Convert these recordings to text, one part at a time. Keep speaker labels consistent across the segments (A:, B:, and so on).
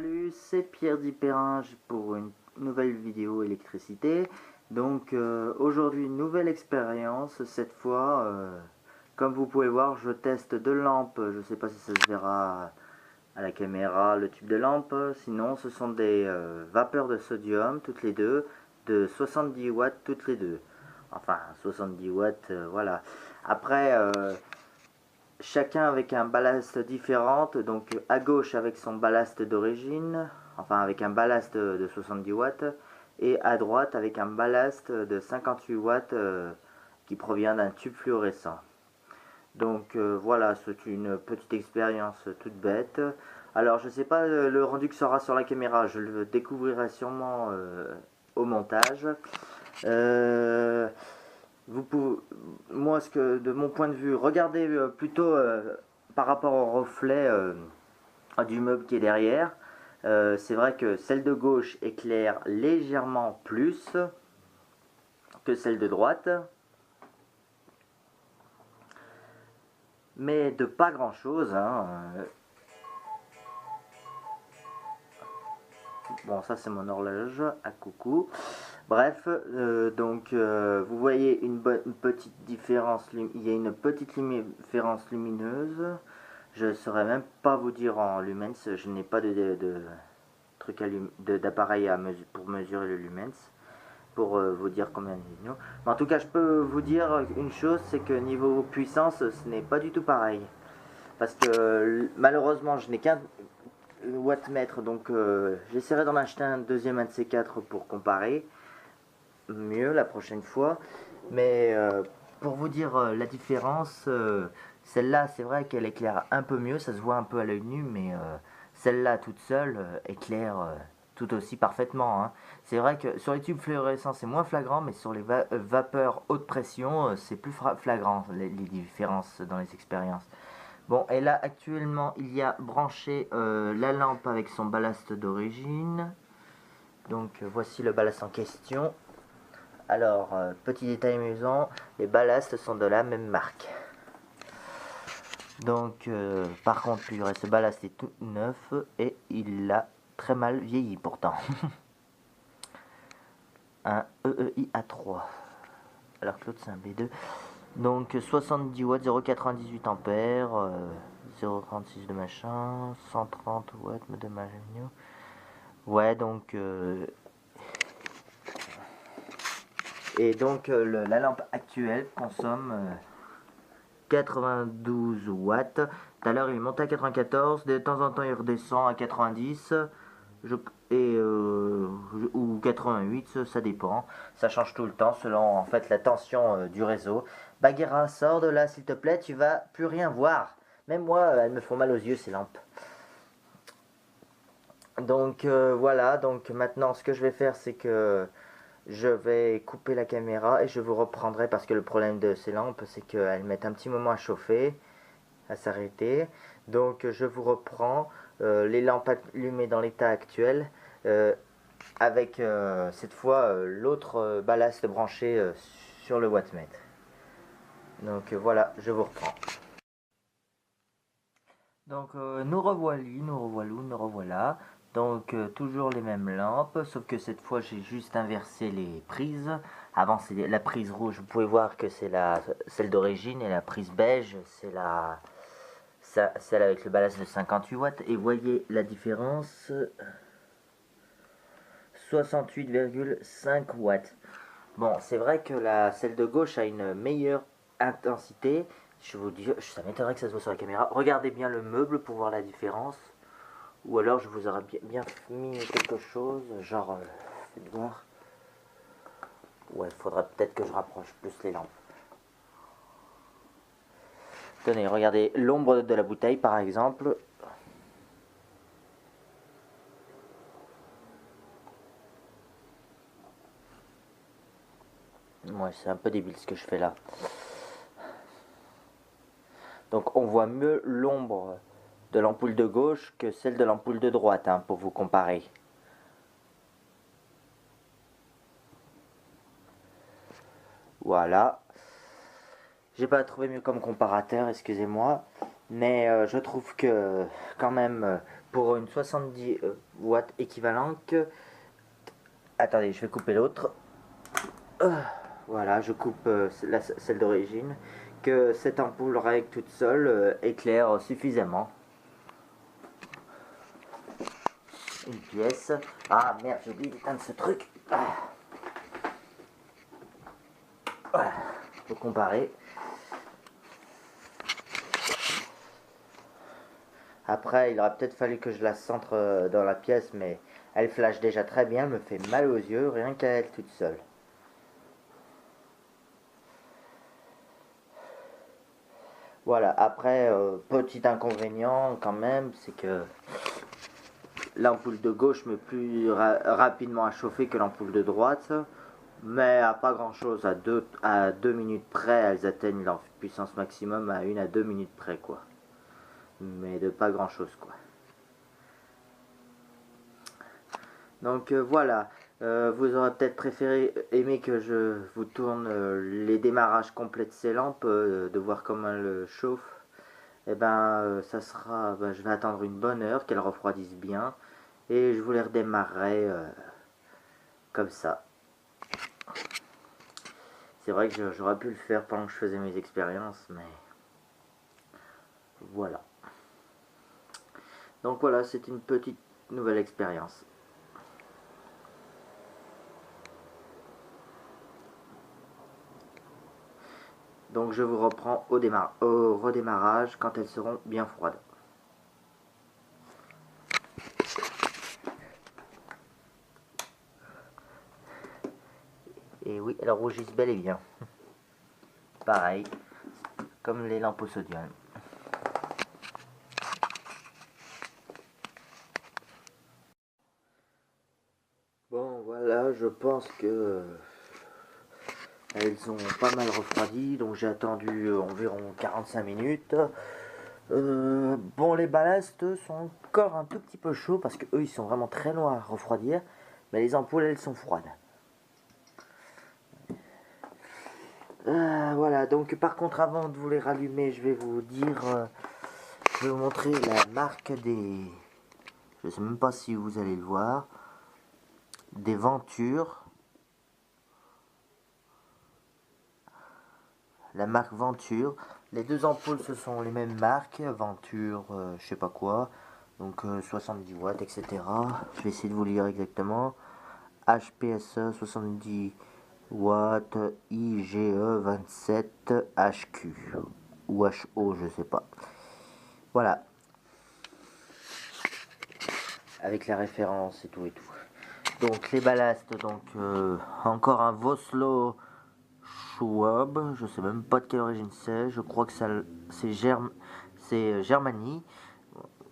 A: Salut, c'est Pierre Dipéringe pour une nouvelle vidéo électricité. Donc aujourd'hui, une nouvelle expérience. Cette fois, comme vous pouvez voir, je teste deux lampes. Je ne sais pas si ça se verra à la caméra, le tube de lampe. Sinon, ce sont des vapeurs de sodium, toutes les deux, de 70 watts toutes les deux. Enfin, 70 watts, voilà. Après, chacun avec un ballast différent, donc à gauche avec son ballast d'origine, enfin avec un ballast de 70 watts, et à droite avec un ballast de 58 watts qui provient d'un tube fluorescent. Donc voilà, c'est une petite expérience toute bête. Alors je sais pas le rendu que sera sur la caméra, je le découvrirai sûrement au montage. Vous pouvez, moi, de mon point de vue, regardez plutôt par rapport au reflet du meuble qui est derrière. C'est vrai que celle de gauche éclaire légèrement plus que celle de droite, mais de pas grand chose, hein. Bon, ça c'est mon horloge à coucou. Bref, vous voyez une petite différence, il y a une petite différence lumineuse. Je ne saurais même pas vous dire en lumens, je n'ai pas truc d'appareil pour mesurer le lumens, pour vous dire combien de lumineux. Mais en tout cas, je peux vous dire une chose, c'est que niveau puissance, ce n'est pas du tout pareil. Parce que malheureusement, je n'ai qu'un wattmètre, donc j'essaierai d'en acheter un deuxième, un de ces quatre pour comparer mieux la prochaine fois. Mais pour vous dire la différence, celle-là c'est vrai qu'elle éclaire un peu mieux, ça se voit un peu à l'œil nu, mais celle-là toute seule éclaire tout aussi parfaitement, hein. C'est vrai que sur les tubes fluorescents c'est moins flagrant, mais sur les vapeurs haute pression c'est plus flagrant les différences dans les expériences. Bon, et là actuellement il y a branché la lampe avec son ballast d'origine. Donc voici le ballast en question. Alors, petit détail amusant, les ballasts sont de la même marque. Donc, par contre, ce ballast est tout neuf et il a très mal vieilli pourtant. Un EEI A3, alors que l'autre c'est un B2. Donc, 70 watts, 0,98 ampères, 0,36 de machin, 130 watts de machin. Ouais, donc... Et donc la lampe actuelle consomme 92 watts. Tout à l'heure il montait à 94, de temps en temps il redescend à 90 ou 88, ça dépend. Ça change tout le temps selon en fait la tension du réseau. Bagheera, sors de là s'il te plaît, tu vas plus rien voir. Même moi, elles me font mal aux yeux ces lampes. Donc voilà, donc maintenant ce que je vais faire c'est que je vais couper la caméra et je vous reprendrai parce que le problème de ces lampes c'est qu'elles mettent un petit moment à chauffer, à s'arrêter. Donc je vous reprends les lampes allumées dans l'état actuel avec cette fois l'autre ballast branché sur le wattmètre. Donc voilà, je vous reprends. Donc nous revoilà. Donc toujours les mêmes lampes, sauf que cette fois j'ai juste inversé les prises. Avant c'est la prise rouge, vous pouvez voir que c'est celle d'origine, et la prise beige c'est celle avec le ballast de 58 watts. Et voyez la différence, 68,5 watts. Bon, c'est vrai que celle de gauche a une meilleure intensité. Je vous dis, ça m'étonnerait que ça se voit sur la caméra. Regardez bien le meuble pour voir la différence. Ou alors je vous aurais bien mis quelque chose, genre, faites voir. Ouais, il faudra peut-être que je rapproche plus les lampes. Tenez, regardez l'ombre de la bouteille par exemple. Ouais, c'est un peu débile ce que je fais là. Donc on voit mieux l'ombre de l'ampoule de gauche que celle de l'ampoule de droite, hein, pour vous comparer. Voilà. J'ai pas trouvé mieux comme comparateur, excusez-moi. Mais je trouve que quand même pour une 70 watts équivalente. Attendez, je vais couper l'autre. Voilà, je coupe celle d'origine. Que cette ampoule règle toute seule éclaire suffisamment. Une pièce. Ah merde, j'ai oublié d'éteindre ce truc. Voilà, faut comparer. Après, il aurait peut-être fallu que je la centre dans la pièce, mais elle flash déjà très bien, elle me fait mal aux yeux, rien qu'à elle toute seule. Voilà, après, petit inconvénient quand même, c'est que l'ampoule de gauche met plus rapidement à chauffer que l'ampoule de droite. Mais à pas grand chose, à 2 minutes près, elles atteignent leur puissance maximum à 1 à 2 minutes près, quoi. Mais de pas grand chose, quoi. Donc voilà, vous aurez peut-être préféré aimer que je vous tourne les démarrages complets de ces lampes, de voir comment elles chauffent. Et ben ça sera, je vais attendre une bonne heure qu'elles refroidissent bien et je vous les redémarrerai comme ça. C'est vrai que j'aurais pu le faire pendant que je faisais mes expériences, mais voilà. Donc voilà, c'est une petite nouvelle expérience. Donc je vous reprends au redémarrage quand elles seront bien froides. Et oui, elles rougissent bel et bien. Pareil, comme les lampes au sodium. Bon voilà, je pense que elles ont pas mal refroidi, donc j'ai attendu environ 45 minutes. Bon, les ballasts sont encore un tout petit peu chauds parce que eux ils sont vraiment très longs à refroidir, mais les ampoules elles sont froides. Voilà, donc par contre avant de vous les rallumer, je vais vous dire, je vais vous montrer la marque des, je sais même pas si vous allez le voir, des Venture. La marque Venture. Les deux ampoules, ce sont les mêmes marques. Venture, je sais pas quoi. Donc 70 watts, etc. Je vais essayer de vous lire exactement. HPSE 70 watts, IGE 27 HQ. Ou HO, je sais pas. Voilà. Avec la référence et tout et tout. Donc les ballasts, donc encore un Voslo Schwab, je sais même pas de quelle origine c'est, je crois que c'est Germanie,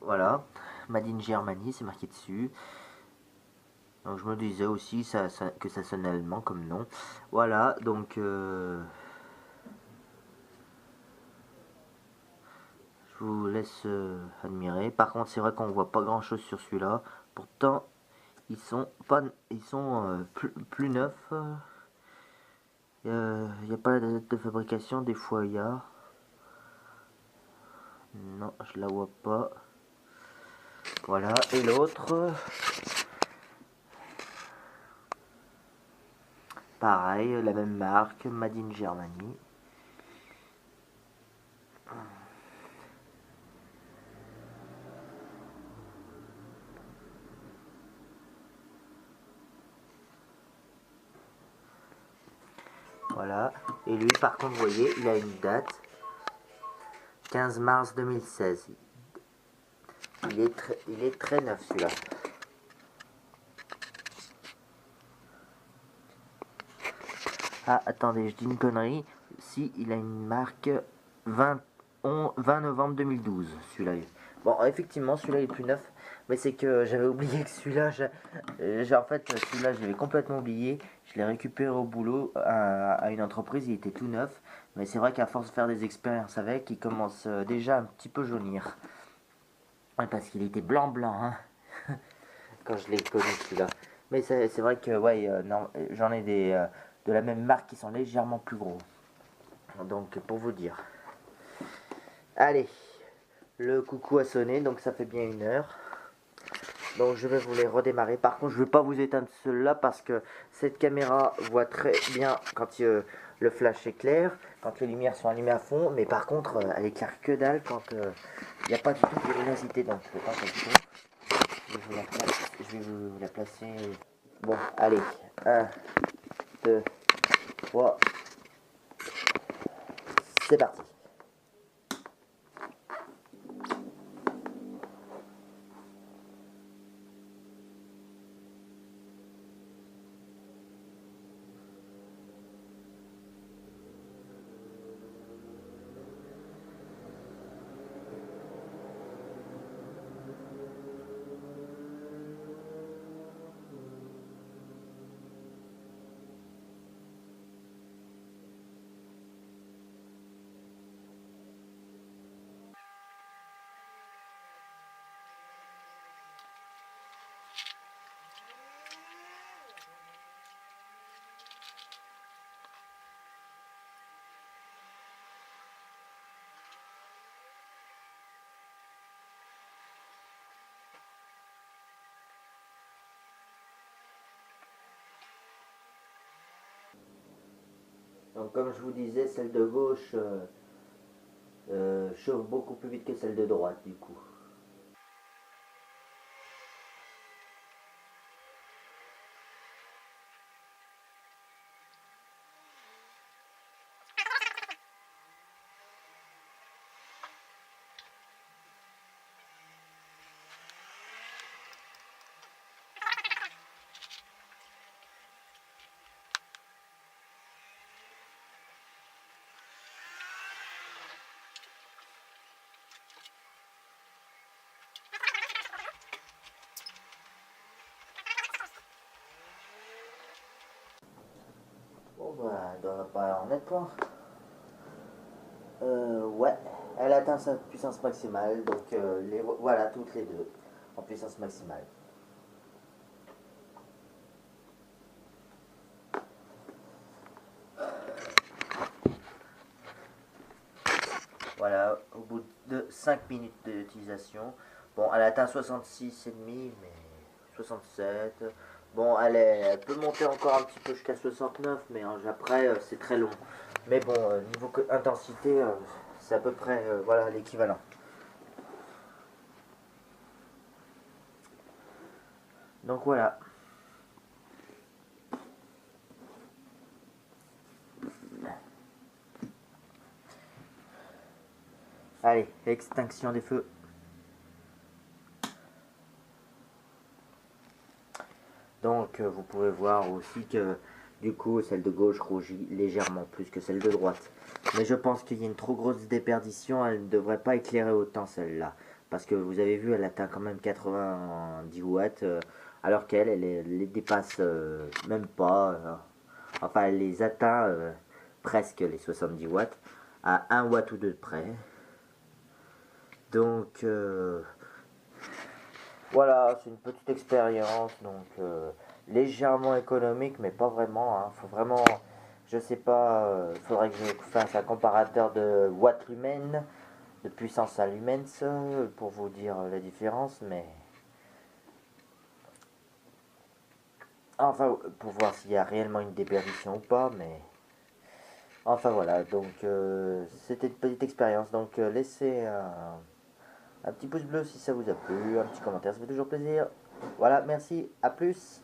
A: voilà, Made in Germany, c'est marqué dessus. Donc je me disais aussi que ça sonnait allemand comme nom. Voilà, donc je vous laisse admirer. Par contre, c'est vrai qu'on voit pas grand chose sur celui-là. Pourtant, ils sont plus neufs. Il n'y a pas la date de fabrication, des fois il y a. Non, je la vois pas. Voilà, et l'autre, pareil, la même marque, Made in Germany. Voilà, et lui par contre, vous voyez, il a une date, 15 mars 2016. Il est très neuf celui-là. Ah, attendez, je dis une connerie. Si, il a une marque 20 novembre 2012, celui-là. Bon, effectivement, celui-là est plus neuf, mais c'est que j'avais oublié que celui-là, en fait, celui-là, je l'avais complètement oublié. Je l'ai récupéré au boulot à une entreprise, il était tout neuf, mais c'est vrai qu'à force de faire des expériences avec, il commence déjà un petit peu jaunir. Ouais, parce qu'il était blanc, hein, quand je l'ai connu celui-là. Mais c'est vrai que, ouais, non, j'en ai de la même marque qui sont légèrement plus gros. Donc, pour vous dire. Allez, le coucou a sonné, donc ça fait bien 1 heure. Donc je vais vous les redémarrer. Par contre, je ne vais pas vous éteindre ceux-là parce que cette caméra voit très bien quand le flash est clair, quand les lumières sont allumées à fond. Mais par contre, elle éclaire que dalle quand il n'y a pas du tout de luminosité. Donc je ne fais pas attention. Je vais vous la placer. Bon, allez. 1, 2, 3. C'est parti. Donc comme je vous disais, celle de gauche chauffe beaucoup plus vite que celle de droite du coup. Bon bah, elle doit pas en être point. Ouais, elle atteint sa puissance maximale, donc voilà, toutes les deux en puissance maximale. Voilà, au bout de 5 minutes d'utilisation. Bon, elle atteint 66,5, mais 67. Bon, elle peut monter encore un petit peu jusqu'à 69, mais après, c'est très long. Mais bon, niveau intensité, c'est à peu près voilà l'équivalent. Donc voilà. Allez, extinction des feux. Donc vous pouvez voir aussi que du coup celle de gauche rougit légèrement plus que celle de droite. Mais je pense qu'il y a une trop grosse déperdition, elle ne devrait pas éclairer autant celle-là. Parce que vous avez vu, elle atteint quand même 90 watts, alors qu'elle, elle les dépasse même pas. Enfin, elle les atteint presque les 70 watts, à 1 watt ou 2 de près. Donc voilà, c'est une petite expérience, donc légèrement économique, mais pas vraiment. Hein. Faut vraiment, je sais pas, il faudrait que je fasse un comparateur de watts lumens, de puissance à lumens, pour vous dire la différence, mais enfin, pour voir s'il y a réellement une déperdition ou pas, mais enfin voilà, donc c'était une petite expérience, donc laissez un petit pouce bleu si ça vous a plu, un petit commentaire, ça fait toujours plaisir. Voilà, merci, à plus.